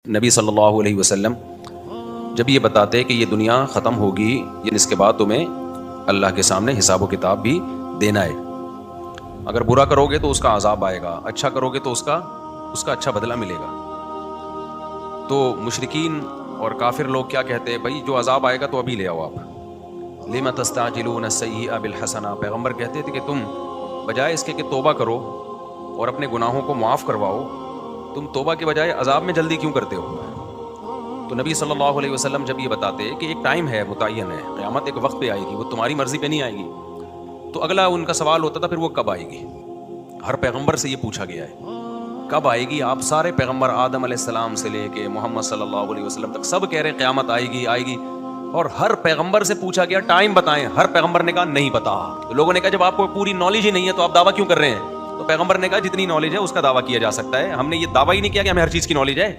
नबी सल्लल्लाहु अलैहि वसल्लम जब ये बताते कि ये दुनिया ख़त्म होगी, ये इसके बाद तुम्हें अल्लाह के सामने हिसाब व किताब भी देना है। अगर बुरा करोगे तो उसका अजाब आएगा, अच्छा करोगे तो उसका अच्छा बदला मिलेगा। तो मुशरिकीन और काफिर लोग क्या कहते हैं, भाई जो अजाब आएगा तो अभी ले आओ आप। लिमा तस्ताजिलून सय्यिअ बिल हसना, पैगम्बर कहते थे कि तुम बजाय इसके कि तौबा करो और अपने गुनाहों को माफ़ करवाओ, तुम तौबा के बजाय अजाब में जल्दी क्यों करते हो। तो नबी सल्लल्लाहु अलैहि वसल्लम जब ये बताते कि एक टाइम है, मुतय्यन है, क़यामत एक वक्त पे आएगी, वो तुम्हारी मर्जी पे नहीं आएगी, तो अगला उनका सवाल होता था फिर वो कब आएगी। हर पैगंबर से ये पूछा गया है कब आएगी। आप सारे पैगंबर आदम अलैहिस्सलाम से लेके मोहम्मद सल्लल्लाहु अलैहि वसल्लम तक सब कह रहे हैं क़यामत आएगी आएगी, और हर पैगंबर से पूछा गया टाइम बताएं, हर पैगंबर ने कहा नहीं पता। तो लोगों ने कहा जब आपको पूरी नॉलेज ही नहीं है तो आप दावा क्यों कर रहे हैं। तो पैगंबर ने कहा जितनी नॉलेज है उसका दावा किया जा सकता है, हमने ये दावा ही नहीं किया कि हमें हर चीज़ की नॉलेज है।